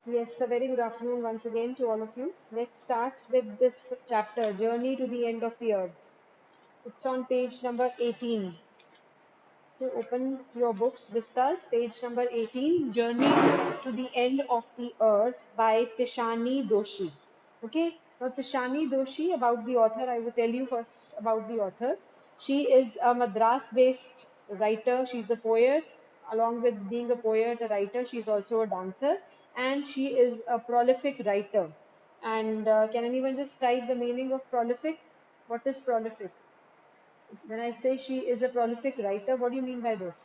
Yes, a very good afternoon once again to all of you. Let's start with this chapter, Journey to the End of the Earth. It's on page number 18. So open your books, Vistas, page number 18, Journey to the End of the Earth by Tishani Doshi. Okay, now Tishani Doshi, about the author, I will tell you first about the author. She is a Madras-based writer. She's a poet. Along with being a poet, a writer, she's also a dancer, and she is a prolific writer. And can anyone just type the meaning of prolific? What is prolific? When I say she is a prolific writer, what do you mean by this?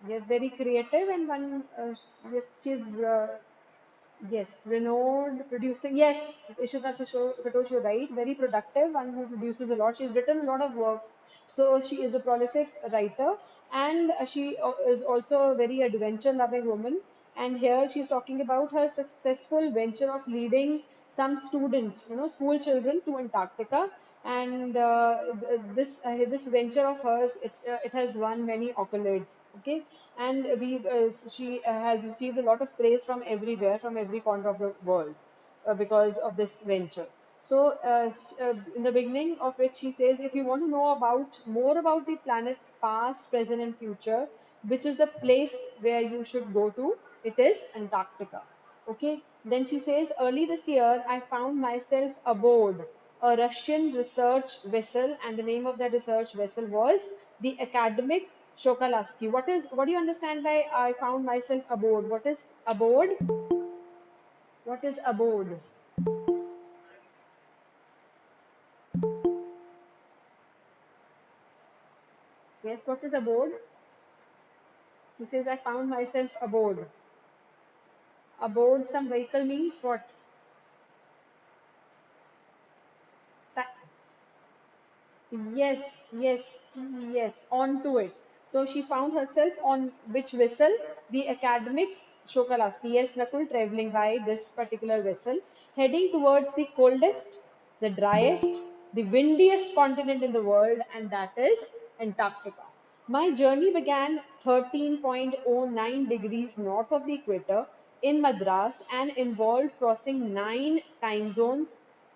Yes, very creative and one, yes, she's, yes, renowned producer. Yes, Ishita Katosh, you're right. Very productive, one who produces a lot. She's written a lot of works. So she is a prolific writer and she is also a very adventure-loving woman. And here she's talking about her successful venture of leading some students, school children to Antarctica. And this venture of hers, it has won many accolades. Okay, and she has received a lot of praise from everywhere, from every corner of the world, because of this venture. So, in the beginning of it, she says, if you want to know about more about the planet's past, present, and future, which is the place where you should go to, it is Antarctica. Okay. Then she says, early this year, I found myself aboard a Russian research vessel, and the name of that research vessel was the Academic Shokalasky. What do you understand by I found myself aboard? What is aboard? What is aboard? Yes, what is aboard? He says, I found myself aboard. Aboard some vehicle means what? Ta- Yes, yes, yes, onto it. So she found herself on which vessel? The academic Shokalasky. Yes, Nakul, traveling by this particular vessel, heading towards the coldest, the driest, the windiest continent in the world, and that is Antarctica. My journey began 13.09 degrees north of the equator in Madras and involved crossing 9 time zones,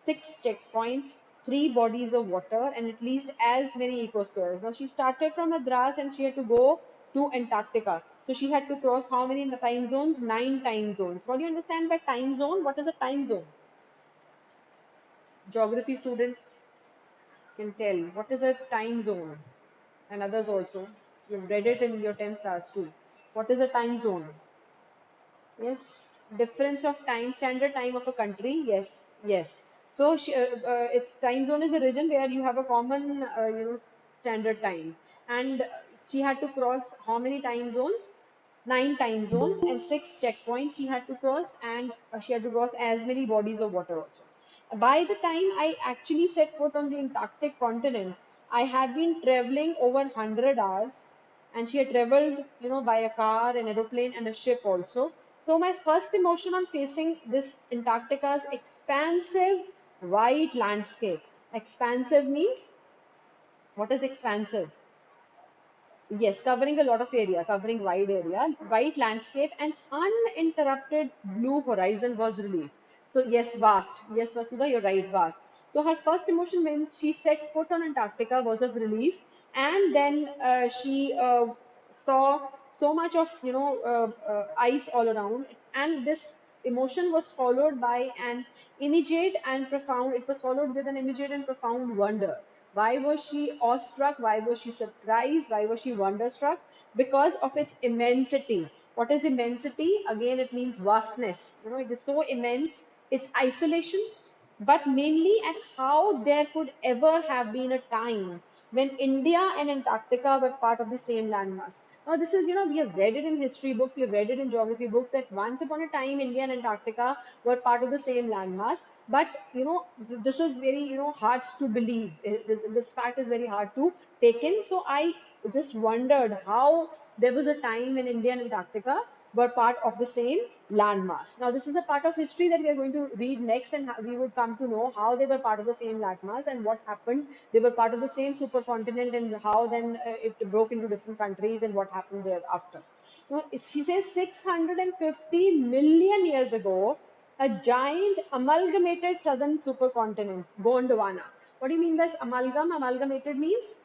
6 checkpoints, 3 bodies of water, and at least as many ecospheres. Now, she started from Madras and she had to go to Antarctica. So, she had to cross how many time zones? 9 time zones. What do you understand by time zone? What is a time zone? Geography students can tell. What is a time zone? And others also. You've read it in your 10th class too. What is a time zone? Yes, difference of time, standard time of a country. Yes, yes. So its time zone is the region where you have a common, standard time. And she had to cross how many time zones? 9 time zones and 6 checkpoints she had to cross, and she had to cross as many bodies of water also. By the time I actually set foot on the Antarctic continent, I had been traveling over 100 hours, and she had traveled, by a car, an aeroplane, and a ship also. So my first emotion on facing this Antarctica's expansive white landscape. Expansive means, what is expansive? Yes, covering a lot of area, covering wide area, white landscape, and uninterrupted blue horizon was relief. So yes, vast. Yes, Vasudha, you're right, vast. So her first emotion when she set foot on Antarctica was of relief, and then she saw so much of ice all around, and this emotion was followed by an immediate and profound. It was followed with an immediate and profound wonder. Why was she awestruck? Why was she surprised? Why was she wonderstruck? Because of its immensity. What is immensity? Again, it means vastness. It is so immense. It's isolation, but mainly at how there could ever have been a time when India and Antarctica were part of the same landmass. Now, this is, we have read it in history books, we have read it in geography books that once upon a time India and Antarctica were part of the same landmass. But, this is very, hard to believe. This fact is very hard to take in. So, I just wondered how there was a time in India and Antarctica were part of the same landmass. Now, this is a part of history that we are going to read next, and we would come to know how they were part of the same landmass and what happened. They were part of the same supercontinent, and how then it broke into different countries and what happened thereafter. Now, she says 650 million years ago, a giant amalgamated southern supercontinent, Gondwana. What do you mean by amalgam? Amalgamated means,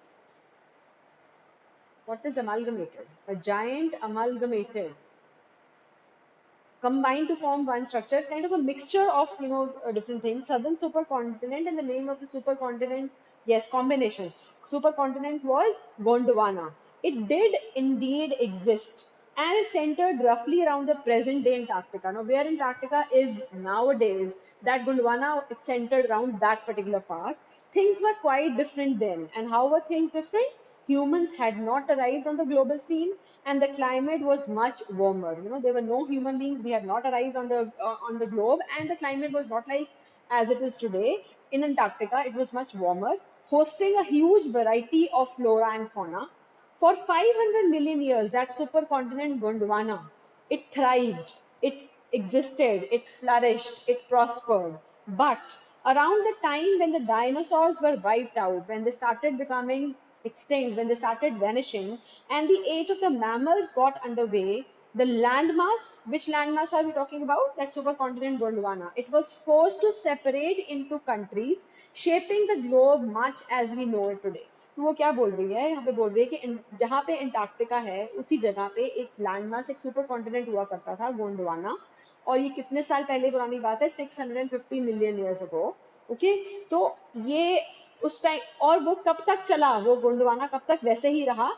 what is amalgamated? A giant amalgamated, combined to form one structure, kind of a mixture of different things. Southern supercontinent, and the name of the supercontinent, yes, combination. Supercontinent was Gondwana. It did indeed exist, and it centered roughly around the present day Antarctica. Now, where Antarctica is nowadays, that Gondwana centered around that particular part. Things were quite different then. And how were things different? Humans had not arrived on the global scene, and the climate was much warmer. There were no human beings. We had not arrived on the globe, and the climate was not like as it is today. In Antarctica, it was much warmer, hosting a huge variety of flora and fauna. For 500 million years, that supercontinent Gondwana, it thrived, it existed, it flourished, it prospered. But around the time when the dinosaurs were wiped out, when they started becoming extinct, when they started vanishing, and the age of the mammals got underway, the landmass, which landmass are we talking about? That supercontinent Gondwana. It was forced to separate into countries, shaping the globe much as we know it today. तो वो क्या बोल रही है यहाँ पे? बोल रही है कि जहाँ पे अंटार्कटिका है उसी जगह पे एक लैंडमास, एक सुपर कॉन्टिनेंट हुआ करता था, गोंडवाना. और ये कितने साल पहले पुरानी बात है? 650 मिलियन ईयर्स अगो. ओके. तो ये उस टाइम, और वो कब तक चला? वो गोंडवाना कब तक वैसे ही रहा?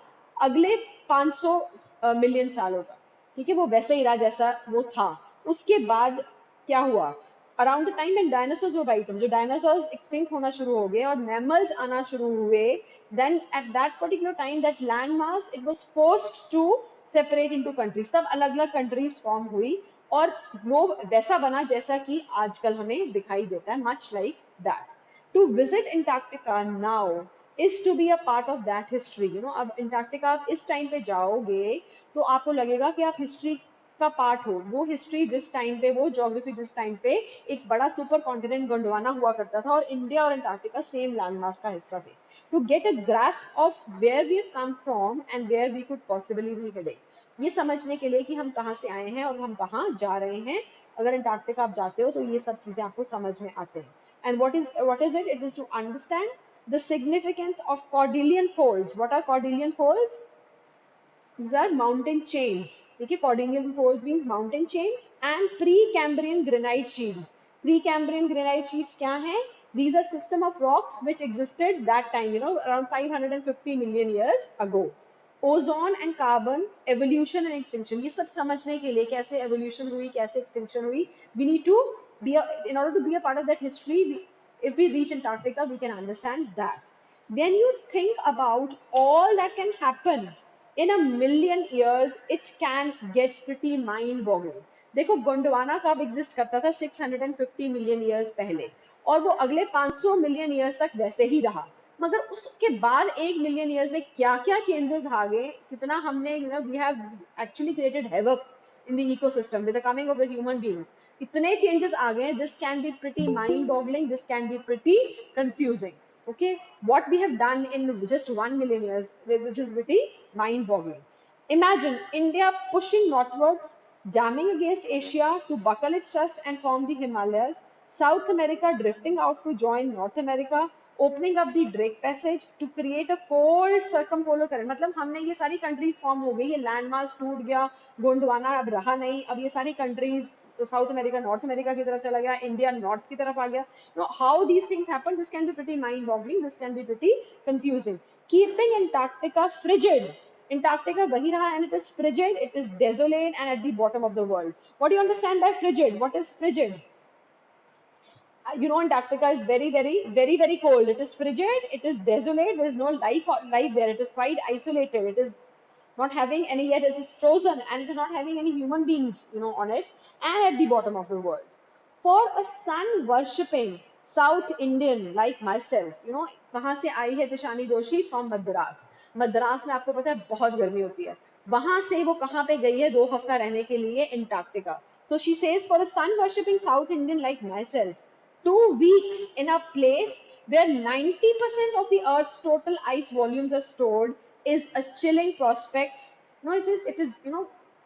अगले 500 मिलियन सालों तक. ठीक है, वो वैसे ही रहा जैसा वो था. उसके बाद क्या हुआ? Around the time when dinosaurs were white, जो डायनासोर्स एक्सटिंक्ट होना शुरू हो गए और मैमल्स आना शुरू हुए, then at that particular time that land mass, it was forced to separate into countries. तब अलग अलग countries form हुई और ग्लोब वैसा बना जैसा कि आजकल हमें दिखाई देता है, much like that. To visit Antarctica now is to be a part of that history. अब Antarctica आप इस टाइम पे जाओगे तो आपको लगेगा कि आप हिस्ट्री का पार्ट हो. वो हिस्ट्री जिस टाइम पे, वो ज्योग्राफी जिस टाइम पे एक बड़ा सुपर कॉन्टिनेंट गोंडवाना हुआ करता था और इंडिया और अंटार्कटिका सेम लैंडमास का हिस्सा थे. To get a grasp of where we've come from and where we could possibly be heading. ये समझने के लिए कि हम कहाँ से आए हैं और हम कहाँ जा रहे हैं. अगर अंटार्कटिका आप जाते हो तो ये सब चीजें आपको समझ में आते हैं. And what is it? It is to understand the significance of Cordilleran folds. What are Cordilleran folds? These are mountain chains. देखिए, Cordilleran folds means mountain chains and Precambrian granite sheets. Precambrian granite sheets क्या हैं? These are system of rocks which existed that time, around 550 million years ago. Ozone and carbon, evolution and extinction. ये सब समझने के लिए कैसे evolution हुई, कैसे extinction हुई, we need to in order to be a part of that history, if we reach Antarctica, we can understand that. When you think about all that can happen in a million years, it can get pretty mind boggling. देखो, गोंडवाना कब exist करता था? 650 million years पहले, और वो अगले 500 million years तक वैसे ही रहा. मगर उसके बाद 1 मिलियन ईयर्स में क्या क्या चेंजेस आ गए, कितना हमने, we have actually created havoc in the ecosystem with the coming of the human beings. इतने चेंजेस आ गए. This can be pretty mind boggling, this can be pretty confusing. Okay, what we have done in just 1 million years, this is pretty mind-boggling. Imagine India pushing northwards, jamming against Asia to buckle its thrust and form the Himalayas, South America drifting out to join North America, opening up the Drake Passage to create a cold circumpolar current. मतलब हमने ये सारी countries form हो गई, ये landmass टूट गया, गोंडवाना अब रहा नहीं, अब ये सारी कंट्रीज, तो साउथ अमेरिका नॉर्थ अमेरिका की तरफ चला गया, इंडिया नॉर्थ की तरफ आ गया. How these things happen, this can be pretty mind boggling, this can be pretty confusing. Keeping Antarctica frigid, Antarctica वही रहा, and it is frigid, it is desolate and at the bottom of the world. What do you understand by frigid? What is frigid? Antarctica is very, very, very, very cold. It is frigid, it is desolate, there is no life there, it is quite isolated, it is not having any, yet it is frozen, and it is not having any human beings, on it, and at the bottom of the world. For a sun worshipping South Indian like myself, कहाँ से आई है Dishani Joshi? From Madras. Madras में आपको पता है बहुत गर्मी होती है. वहां से वो कहाँ पे गई है 2 हफ्ता रहने के लिए? Antarctica. So she says for a sun worshipping south Indian like myself, 2 weeks in a place where 90% of the Earth's total ice volumes are stored is a chilling prospect. No,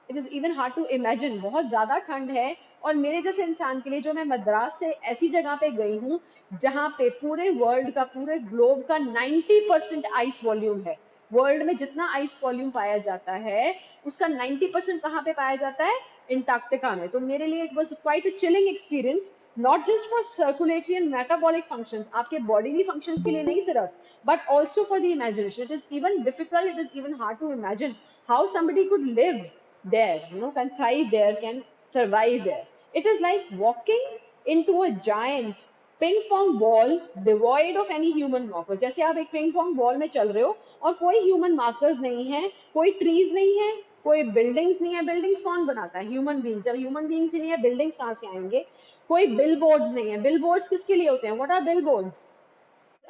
it is even hard to imagine. बहुत ज्यादा ठंड है और मेरे जैसे इंसान के लिए, जो मैं मद्रास से ऐसी जगह पे गई हूँ जहाँ पे पूरे वर्ल्ड का, पूरे ग्लोब का 90% आइस वॉल्यूम है. वर्ल्ड में जितना आइस वॉल्यूम पाया जाता है उसका 90% कहाँ पे पाया जाता है? अंटार्कटिका में. तो मेरे लिए it was quite a chilling experience, not just for circulatory and metabolic functions, आपके बॉडीली फंक्शंस के लिए नहीं सिर्फ, but also for the imagination. It is even difficult, it is even hard to imagine how somebody could live there, can thrive there, can survive there. It is like walking into a giant ping pong ball devoid of any human marker. जैसे आप एक ping pong ball में चल रहे हो और कोई human markers नहीं है, कोई ट्रीज नहीं है, कोई बिल्डिंग्स नहीं है. बिल्डिंग्स कौन बनाता है? Human beings. जब ह्यूमन बींग्स ही नहीं है, बिल्डिंग्स कहाँ से आएंगे? कोई बिल बोर्ड्स नहीं है. बिल बोर्ड्स किसके लिए होते हैं? What are billboards?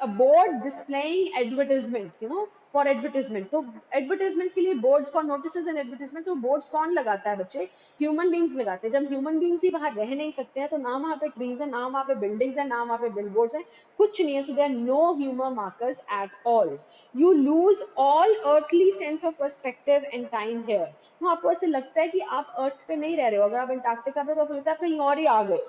a board displaying advertisement, for advertisement. तो advertisements के लिए boards for notices and advertisements, वो boards कौन लगाता है बच्चे? Human beings लगाते हैं. जब human beings ही बाहर रह नहीं सकते हैं तो ना वहाँ पे trees है, ना वहाँ पे buildings है, ना वहाँ पे billboards है, कुछ नहीं है. So there are no human markers at all. You lose all earthly sense of perspective and time here. आपको ऐसे लगता है कि आप अर्थ पे नहीं रह रहे हो. अगर आप अंटार्कटिका पे, तो आपको लगता है आप कहीं और ही आ गए.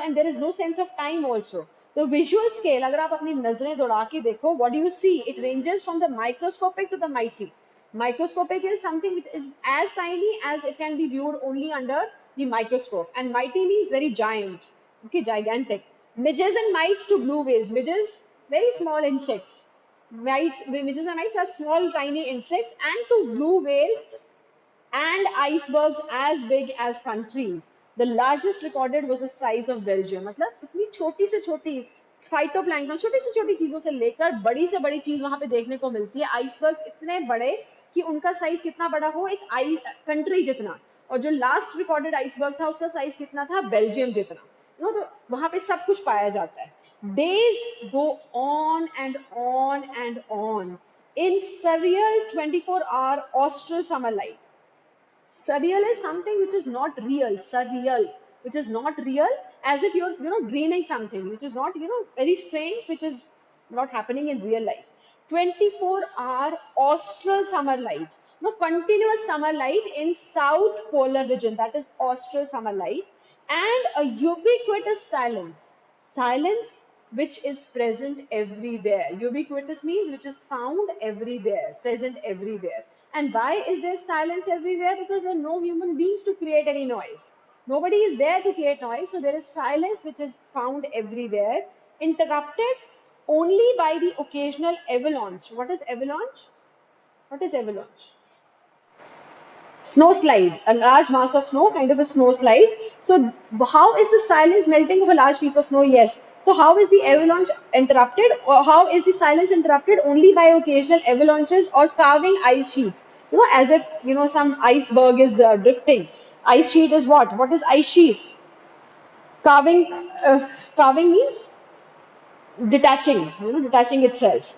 And there is no sense of time also. तो विजुअल स्केल अगर आप अपनी नजरें दौड़ा के देखो, what do you see? It ranges from the microscopic to the mighty. Microscopic is something which is as tiny as it can be viewed only under the microscope, and mighty means very giant, okay, gigantic. Midges and mites to blue whales. Midges, very small insects. Midges and mites are small tiny insects, and to blue whales and icebergs as big as countries. The largest recorded was the size of Belgium. मतलब इतनी छोटी से छोटी phytoplankton, छोटी से छोटी चीजों से लेकर बड़ी से बड़ी चीज वहां पे देखने को मिलती है. आइसबर्ग्स इतने बड़े कि उनका साइज कितना बड़ा हो? एक आई कंट्री जितना. और जो लास्ट रिकॉर्डेड आइसबर्ग था उसका साइज कितना था? बेल्जियम जितना. तो वहां पे सब कुछ पाया जाता है. Days go on and on and on in surreal 24-hour austral summer light. Surreal is something which is not real. Surreal, which is not real, as if you're dreaming something which is not very strange, which is not happening in real life. 24-hour austral summer light. No, continuous summer light in south polar region, that is austral summer light. And a ubiquitous silence. Silence which is present everywhere. Ubiquitous means which is found everywhere, present everywhere. And why is there silence everywhere? Because there are no human beings to create any noise. Nobody is there to create noise, so there is silence which is found everywhere, interrupted only by the occasional avalanche. What is avalanche? What is avalanche? Snow slide, a large mass of snow, kind of a snow slide. So how is the silence melting of a large piece of snow? Yes. So how is the avalanche interrupted, or how is the silence interrupted? Only by occasional avalanches or carving ice sheets. As if some iceberg is drifting. Ice sheet is what? What is ice sheet? Carving. Carving means detaching, detaching itself.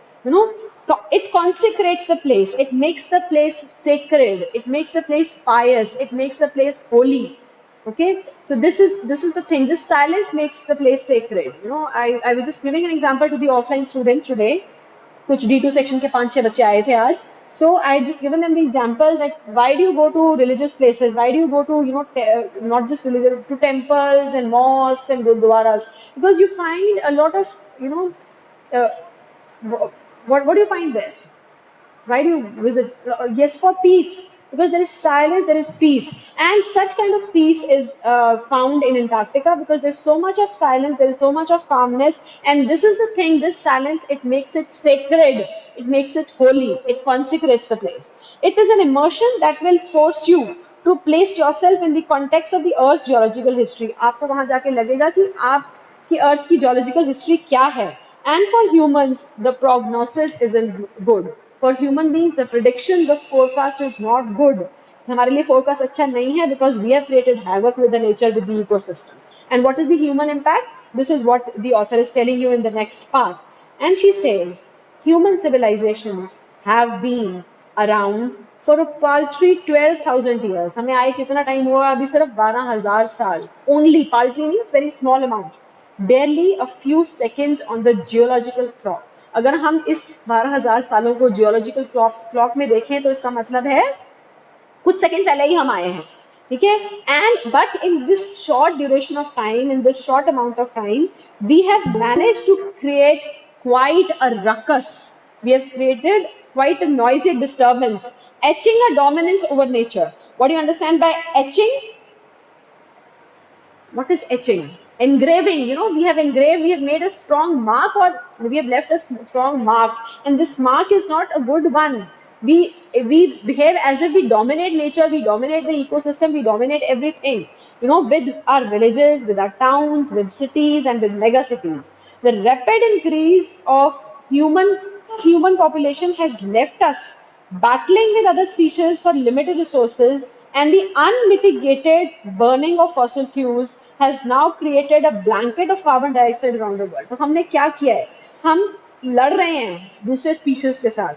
It consecrates the place. It makes the place sacred. It makes the place pious. It makes the place holy. Okay, so this is the thing. This silence makes the place sacred. I was just giving an example to the offline students today. कुछ D2 section के 5-6 बच्चे आए थे आज. So I just given them the example that why do you go to religious places? Why do you go to not just religious, to temples and mosques and gurdwaras? Because you find a lot of uh, what do you find there? Why do you visit? Yes, for peace. Because there is silence, there is peace. And such kind of peace is found in Antarctica because there's so much of silence, there is so much of calmness. And this is the thing, this silence, it makes it sacred. It makes it holy. It consecrates the place. It is an immersion that will force you to place yourself in the context of the Earth's geological history. आपको वहाँ जाके लगेगा कि आपकी Earth की geological history क्या है. And for humans, the prognosis isn't good. For human beings, the prediction, the forecast is not good. हमारे लिए forecast अच्छा नहीं है because we have created havoc with the nature, with the ecosystem. And what is the human impact? This is what the author is telling you in the next part. And she says, human civilizations have been around for a paltry 12,000 years, हमें आए कितना time हुआ अभी, सिर्फ 12,000 साल। Only paltry means very small amount, barely a few seconds on the geological clock। अगर हम इस 12,000 सालों को जियोलॉजिकल क्लॉक में देखें तो इसका मतलब है कुछ सेकंड पहले ही हम आए हैं, ठीक है। And but in this short duration of time, in this short amount of time, we have manage to create quite a ruckus, we have created quite a noisy disturbance, etching a dominance over nature. What do you understand by etching? What is etching? Engraving, you know, we have engraved, we have made a strong mark, or we have left a strong mark, and this mark is not a good one. We behave as if we dominate nature, we dominate the ecosystem, we dominate everything, you know, with our villages, with our towns, with cities, and with mega cities. The rapid increase of human population has left us battling with other species for limited resources, and the unmitigated burning of fossil fuels has now created a blanket of carbon dioxide around the world. तो हमने क्या किया है, हम लड़ रहे हैं दूसरे स्पीशीज के साथ,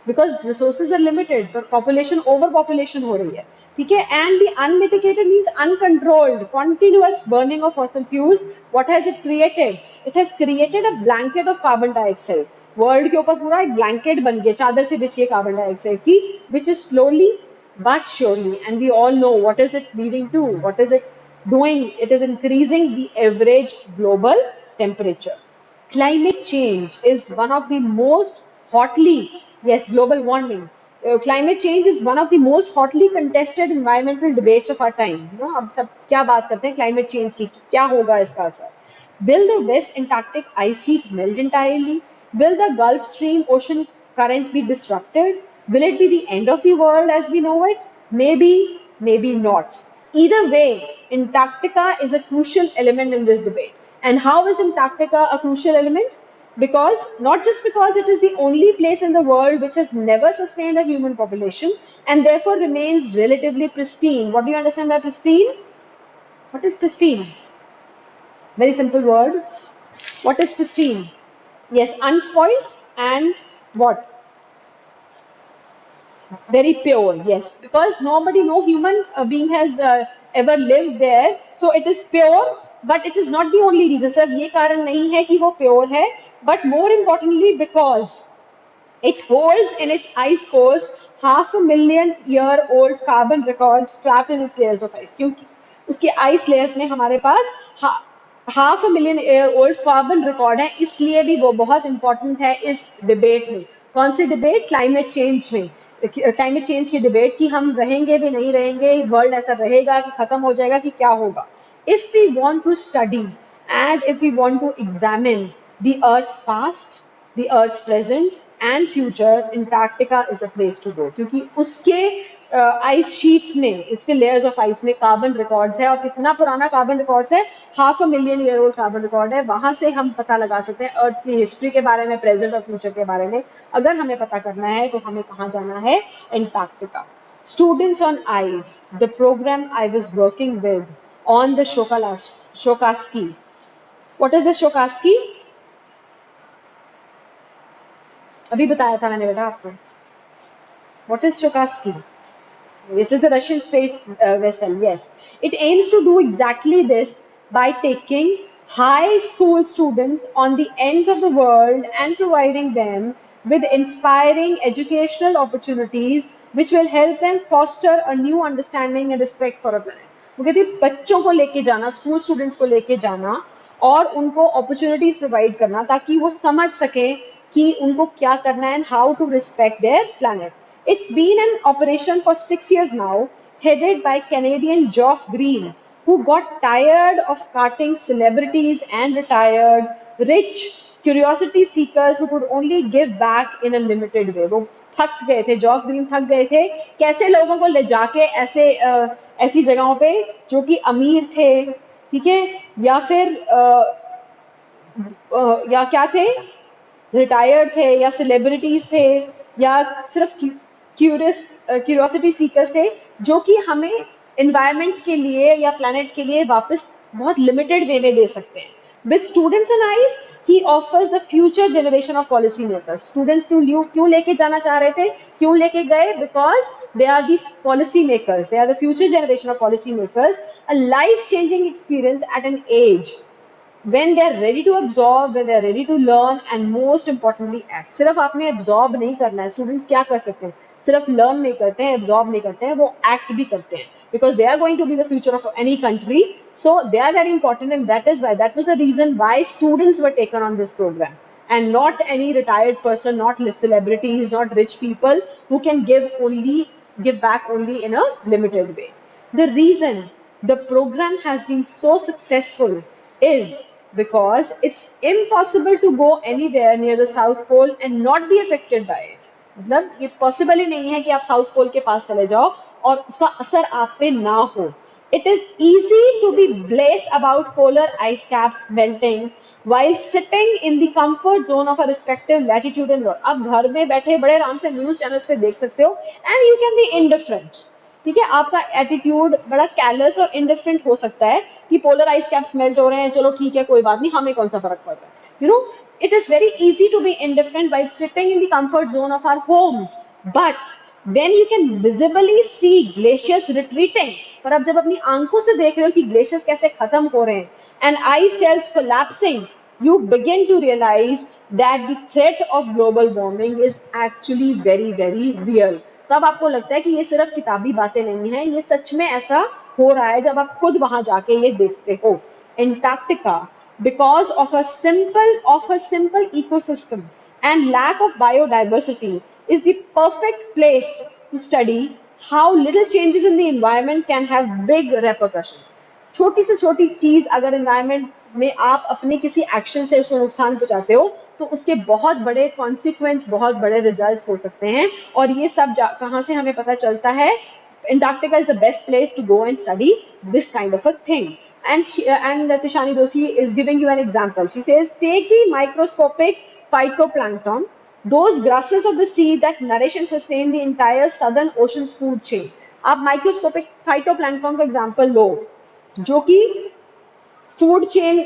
बिकॉज रिसोर्सेज आर लिमिटेड, तो पॉपुलेशन ओवर पॉपुलेशन हो रही है, ठीक है। And the unmitigated means uncontrolled continuous burning of fossil fuels, what has it created? It has created a blanket of carbon dioxide. World के ऊपर पूरा एक ब्लैंकेट बन गया, चादर से बिछी है कार्बन डाइऑक्साइड की, which is slowly but surely, and we all know what is it leading to, what is it doing? It is increasing the average global temperature. Climate change is one of the most hotly, yes, global warming, climate change is one of the most hotly contested environmental debates of our time, you know, अब सब क्या बात करते हैं climate change की, क्या होगा इसका असर? Will the West Antarctic ice sheet melt entirely? Will the Gulf Stream ocean current be disrupted? Will it be the end of the world as we know it? Maybe, maybe not. Either way, Antarctica is a crucial element in this debate. And how is Antarctica a crucial element? Because, not just because it is the only place in the world which has never sustained a human population and therefore remains relatively pristine. What do you understand by pristine? What is pristine? Very simple word. What is pristine? Yes, unspoiled and what? Very pure. Yes, because nobody, no human being has ever lived there, so it is pure. But it is not the only reason. सिर्फ ये कारण नहीं है कि वो pure है, but more importantly because it holds in its ice cores 500,000-year-old carbon records trapped in its layers of ice. क्योंकि उसके ice layers में हमारे पास 500,000-year-old कार्बन रिकॉर्ड है, इसलिए भी वो बहुत इंपॉर्टेंट है इस डिबेट में। कौन सी डिबेट? क्लाइमेट चेंज में। क्लाइमेट चेंज की डिबेट कि हम रहेंगे भी नहीं रहेंगे, वर्ल्ड ऐसा रहेगा कि खत्म हो जाएगा कि क्या होगा। If we want to study and if we want to examine the earth's past, the earth's present and future, Antarctica is the place to go, क्योंकि उसके आइस शीट्स में, इसके लेयर्स ऑफ आइस में कार्बन रिकॉर्ड्स है, और कितना पुराना carbon records है? 500,000 ईयर ओल्ड कार्बन रिकॉर्ड है। वहां से हम पता लगा सकते हैं अर्थ की हिस्ट्री के बारे में, प्रेजेंट और फ्यूचर के बारे में। अगर हमें पता करना है तो हमें कहाँ जाना है? Antarctica. Students on ice, the program I was working with on the Shokalskiy. What is the Shokalskiy? अभी बताया था मैंने बेटा आपको। What is Shokalskiy? It is a Russian space vessel, yes. It aims to do exactly this by taking high school students on the ends of the world and providing them with inspiring educational opportunities which will help them foster a new understanding and respect for a planet. वो कहती है बच्चों को लेके जाना, school students को लेके जाना और उनको अपॉर्चुनिटीज प्रोवाइड करना ताकि वो समझ सके कि उनको क्या करना है and how to respect their planet. It's been in operation for 6 years now, headed by Canadian Geoff Green, who got tired of carting celebrities and retired, rich curiosity seekers who could only give back in a limited way. वो थक गए थे, जॉफ green थक गए थे कैसे लोगों को ले जाके ऐसी जगहों पे जो कि अमीर थे, ठीक है, या फिर या क्या थे, रिटायर्ड थे, या सेलिब्रिटीज थे, या सिर्फ क्यूरियोसिटी सीकर्स थे, जो कि हमें एनवायरनमेंट के लिए या प्लैनेट के लिए वापस बहुत लिमिटेड वे में दे सकते हैं। With students on ice, He offers the future generation of policy makers. Students क्यों लेके जाना चाह रहे थे, क्यों लेके गए? Because they are the policy makers, they are the future generation of policy makers, a life changing experience at an age when they are ready to absorb, when they are ready to learn and most importantly act. सिर्फ आपने absorb नहीं करना है, students क्या कर सकते हैं? सिर्फ learn नहीं करते हैं, absorb नहीं करते हैं, वो act भी करते हैं, because they are going to be the future of any country. So they are very important, and that was the reason why students were taken on this program, and not any retired person, not celebrities, not rich people who can give back only in a limited way. The reason the program has been so successful is because it's impossible to go anywhere near the South Pole and not be affected by it. मतलब ये possible ही नहीं है कि आप south pole के पास चले जाओ और उसका असर आप पे ना हो. It is easy to be blessed about polar ice caps melting while sitting in the comfort zone of a respective latitude and longitude. आप घर में बैठे बड़े आराम से न्यूज चैनल्स पे देख सकते हो and you can be indifferent. ठीक है, आपका एटीट्यूड बड़ा कैलस और इंडिफरेंट हो सकता है कि पोलर आइस कैप्स मेल्ट हो रहे हैं, चलो ठीक है कोई बात नहीं, हमें कौन सा फर्क पड़ता है. You know, it is very easy to be indifferent by sitting in the comfort zone of our homes, but then you can visibly see glaciers retreating. पर अब जब अपनी आंखों से देख रहे हो कि ग्लेशियर्स कैसे खत्म हो रहे हैं and ice shelves collapsing, you begin to realize that the threat of global warming is actually very very real. तब आपको लगता है कि ये सिर्फ किताबी बातें नहीं है, ये सच में ऐसा हो रहा है जब आप खुद वहां जाके ये देखते हो. Antarctica, because of a simple ecosystem and lack of biodiversity, is the perfect place to study how little changes in the environment can have big repercussions. छोटी से छोटी चीज अगर एनवायरमेंट में आप अपने किसी एक्शन से उसको नुकसान पहुंचाते हो तो उसके बहुत बड़े कॉन्सिक्वेंस, बहुत बड़े रिजल्ट्स हो सकते हैं. और ये सब कहाँ से हमें पता चलता है? Antarctica is the best place to go and study this kind of a thing. And Tishani Doshi is giving you an example. She says, take the microscopic phytoplankton, those grasses of the sea that nourish and sustain the entire southern ocean's food chain. आप microscopic phytoplankton का example लो जो कि food chain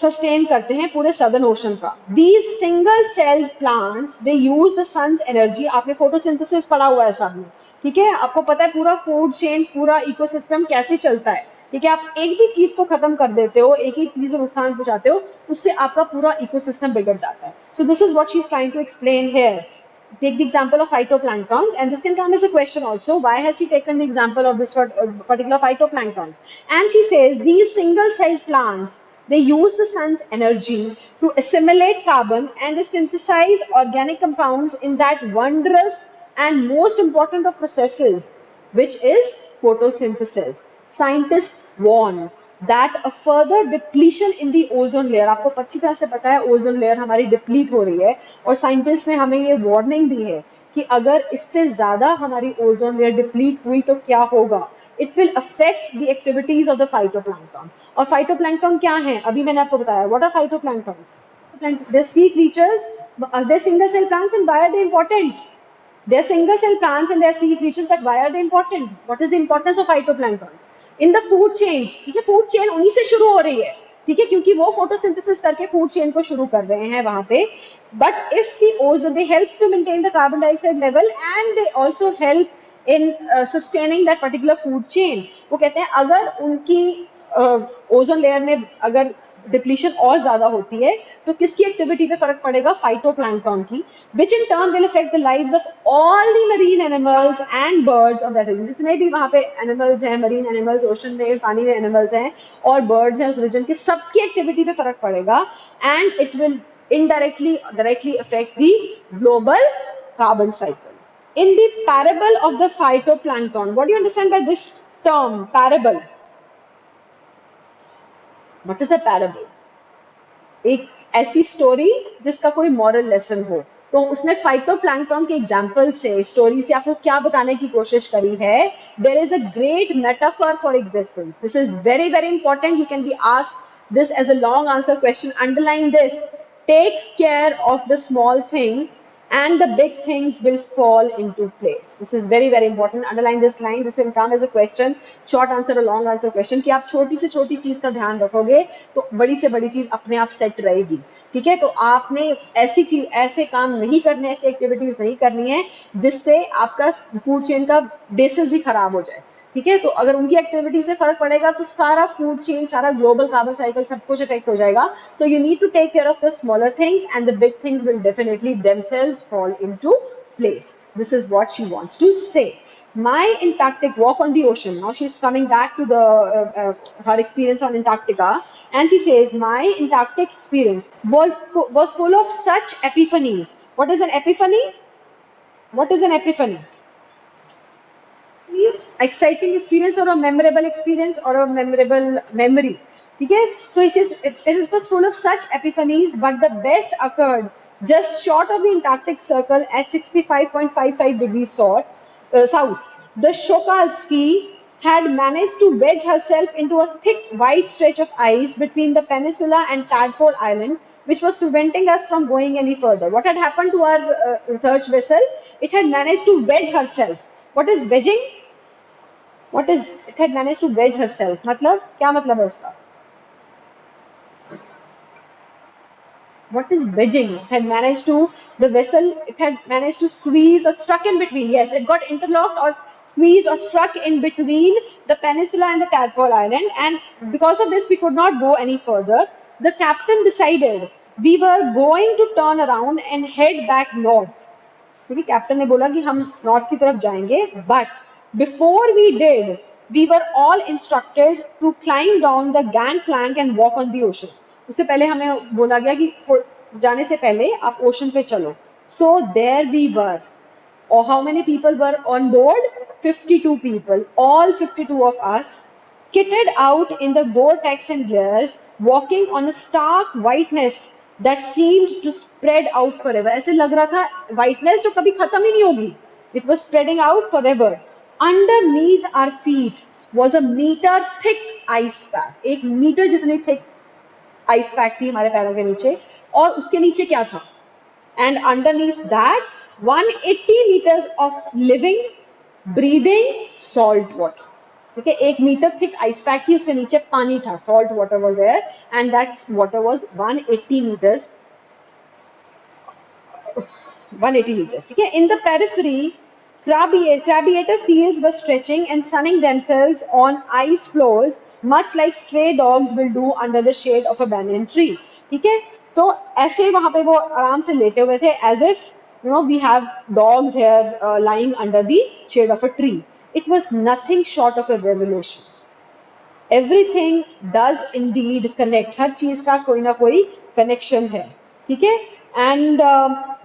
sustain करते हैं पूरे southern ocean का. These single cell plants they use the sun's energy. आपने फोटोसिंथेसिस पढ़ा हुआ है सब में, ठीक है, आपको पता है पूरा फूड चेन, पूरा इकोसिस्टम कैसे चलता है. ठीक है, आप एक भी चीज को खत्म कर देते हो, एक ही चीज को नुकसान पहुंचाते हो, उससे आपका पूरा इकोसिस्टम बिगड़ जाता है. So this is what she is trying to explain here. Take the example of phytoplanktons, and this can come as a question also. Why has she taken the example of this particular phytoplanktons? And she says these single-celled plants, they use the sun's energy to assimilate carbon and synthesize organic compounds in that wondrous and most important of processes, which is photosynthesis. Scientists warn that a further depletion in the ozone layer, आपको अच्छी तरह से पता है ozone layer हमारी deplete हो रही है और साइंटिस्ट ने हमें ये वार्निंग दी है कि अगर इससे ज्यादा हमारी ओजोन लेयर डिप्लीट हुई तो क्या होगा. It will affect the activities of the phytoplankton. और फाइटोप्लैंक्टन क्या है अभी मैंने आपको बताया. What are phytoplanktons? They're sea creatures, they're single cell plants, and why are they important? They're single cell plants and they're sea creatures, but why are they important? What is the importance of phytoplanktons in the food chain? ठीक है, food chain उन्हीं से शुरू हो रही है, ठीक है, क्योंकि वो फोटोसिंथेसिस करके फूड चेन को शुरू कर रहे हैं वहां पे. But if the ozone, they help to maintain the carbon dioxide level and they also help in sustaining that particular food chain. वो कहते हैं अगर उनकी ओजोन लेयर में अगर डिप्लीशन और ज्यादा होती है तो किसकी एक्टिविटी पे फर्क पड़ेगा? फाइटोप्लैंक्टन की, which in turn will affect the lives of all the marine animals and birds of that region. जितने भी वहाँ पे एनिमल्स हैं, मरीन एनिमल्स, ओशन में पानी में एनिमल्स हैं और बर्ड्स हैं उस रीजन की, सबकी एक्टिविटी पे फर्क पड़ेगा. And it will indirectly directly affect the global carbon cycle. In the parable of the phytoplankton, what do you understand by this term parable? What is a parable? एक ऐसी story जिसका कोई moral lesson हो. तो उसने phytoplankton के example से, story से आपको क्या बताने की कोशिश करी है? There is a great metaphor for existence. This is very very important. You can be asked this as a long answer question. Underline this. Take care of the small things and the big things will fall into place. This is very very important. Underline this line. This will come as a question, short answer or long answer question, कि आप छोटी से छोटी चीज का ध्यान रखोगे तो बड़ी से बड़ी चीज अपने आप सेट रहेगी. ठीक है, तो आपने ऐसी चीज, ऐसे काम नहीं करने, ऐसी एक्टिविटीज नहीं करनी है जिससे आपका फूड चेन का बेसिस ही खराब हो जाए. ठीक है, तो अगर उनकी एक्टिविटीज में फर्क पड़ेगा तो सारा फूड चेन, सारा ग्लोबल कार्बन साइकिल सब कुछ इफेक्ट हो जाएगा. So you need to take care of the smaller things and the big things will definitely themselves fall into place. This is what she wants to say. My Antarctic walk on the ocean. Now she's coming back to the her experience on Antarctica, and she says my Antarctic experience was full of such epiphanies. What is an epiphany? What is an epiphany? Exciting experience or a memorable experience or a memorable memory. Okay, so it was full of such epiphanies, but the best occurred just short of the Antarctic Circle at 65.55 degrees south. The Shokalski had managed to wedge herself into a thick white stretch of ice between the peninsula and Tadpole Island, which was preventing us from going any further. What had happened to our research vessel? It had managed to wedge herself. What is wedging? What is it had managed to wedge herself? मतलब क्या मतलब है इसका? What is wedging? It had managed to the vessel. It had managed to squeeze or struck in between. Yes, it got interlocked or squeezed or struck in between the peninsula and the Tadpole Island, and because of this, we could not go any further. The captain decided we were going to turn around and head back north. क्योंकि captain ने बोला कि हम north की तरफ जाएंगे, but before we did we were all instructed to climb down the gangplank and walk on the ocean. उससे पहले हमें बोला गया कि जाने से पहले आप ओशन पे चलो. So there we were. Or how many people were on board? 52 people. All 52 of us, kitted out in the Gore-Tex and gears, walking on a stark whiteness that seemed to spread out forever. ऐसे लग रहा था whiteness जो कभी खत्म ही नहीं होगी. It was spreading out forever. Underneath our feet was a meter thick ice pack. एक मीटर जितनी thick ice pack थी हमारे पैरों के नीचे. और उसके नीचे क्या था? And underneath that 180 meters of living, breathing salt water. Okay, 1 meter thick ice pack थी, उसके नीचे पानी था, salt water was there, and that water was 180 meters. 180 meters. Okay, in the periphery, crabbiator seals were stretching and sunning themselves on ice floes, much like stray dogs will do under the shade of a banyan tree. ठीक है, तो ऐसे वहां पे वो आराम से लेटे हुए थे, as if we have dogs here lying under the shade of a tree. It was nothing short of a revelation. Everything does indeed connect. हर चीज का कोई ना कोई connection है. ठीक है, and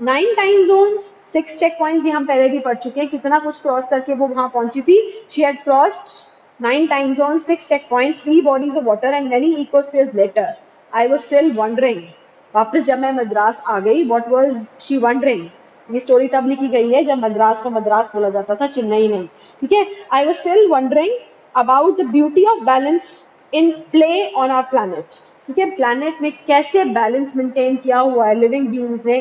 9 time zones, 6 checkpoints, ये हम पहले भी पढ़ चुके हैं. कितना कुछ क्रॉस करके वो वहां पहुंची थी. She had crossed 9 time zones, 6 checkpoints, 3 bodies of water and many ecospheres later. I was still wondering. वापस जब मैं मद्रास आ गई, what was she wondering? ये स्टोरी तब लिखी गई है जब मद्रास को मद्रास बोला जाता था, चेन्नई नहीं. ठीक है, I was still wondering about the beauty of balance in play on our planet. ठीक है, प्लैनेट में कैसे बैलेंस मेंटेन किया हुआ है, लिविंग बीइंग्स ने,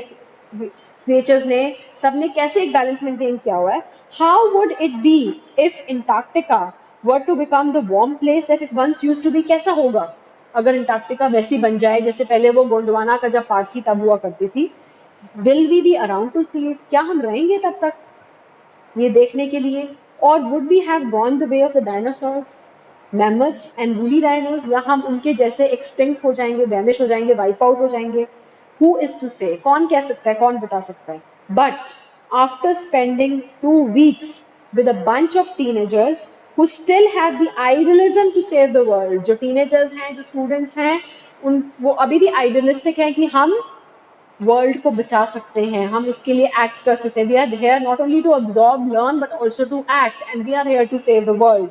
क्रिएचर्स ने, सबने कैसे एक बैलेंस मेंटेन किया हुआ है. How would it be if Antarctica were to become the warm place that it once used to be. कैसा होगा अगर अंटार्कटिका वैसी बन जाए जैसे पहले वो गोंडवाना का जब पार्ट थी तब हुआ करती थी. Will we be around to see it. क्या हम रहेंगे तब तक ये देखने के लिए? और would we have gone the way of the dinosaurs, mammoths and woolly rhinos, या हम उनके जैसे एक्सटिंक्ट हो जाएंगे, वैनिश हो जाएंगे, वाइप आउट हो जाएंगे? हु इज टू से? कौन कह सकता है, कौन बता सकता है? But after spending 2 weeks with a bunch of teenagers who still have the idealism to save the world, जो teenagers हैं, जो students हैं, वो अभी भी idealistic हैं कि हम वर्ल्ड को बचा सकते हैं, हम इसके लिए एक्ट कर सकते हैं. We are here not only to absorb, learn, but also to act, and we are here to save the world.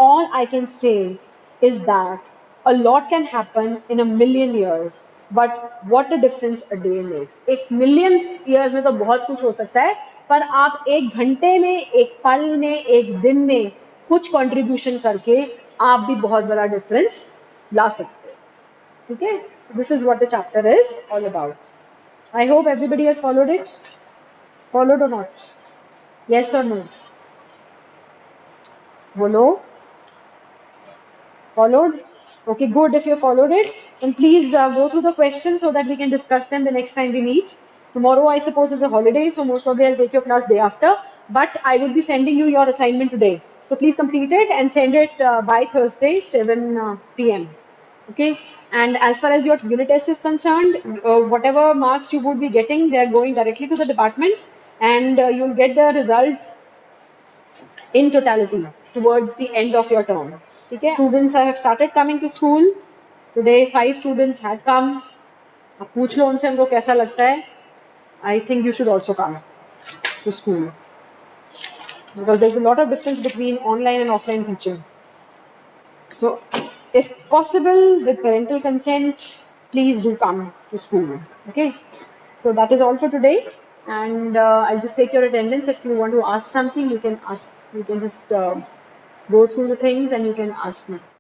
All I can say is that a lot can happen in a million years, but what a difference a day makes. एक million years में तो बहुत कुछ हो सकता है, पर आप 1 घंटे में, 1 पल में, 1 दिन में कुछ कंट्रीब्यूशन करके आप भी बहुत बड़ा डिफरेंस ला सकते हैं. ठीक है, so this is what the chapter is all about. I hope everybody has followed it. Followed or not? Yes or no? Bolo? Followed? Okay, good. If you followed it, then please go through the questions so that we can discuss them the next time we meet. Tomorrow, I suppose, is a holiday, so most probably I'll take your class day after. But I will be sending you your assignment today. So please complete it and send it by Thursday, 7 p.m. Okay. And as far as your unit test is concerned, whatever marks you would be getting, they are going directly to the department, and you'll get the result in totality towards the end of your term. Okay, students have started coming to school. Today 5 students had come. अब पूछ लो उनसे हमको कैसा लगता है. I think you should also come to school because there's a lot of difference between online and offline teaching. So, if possible, with parental consent, please do come to school. Okay. So that is all for today, and I'll just take your attendance. If you want to ask something, you can ask. You can just go through the things and you can ask me.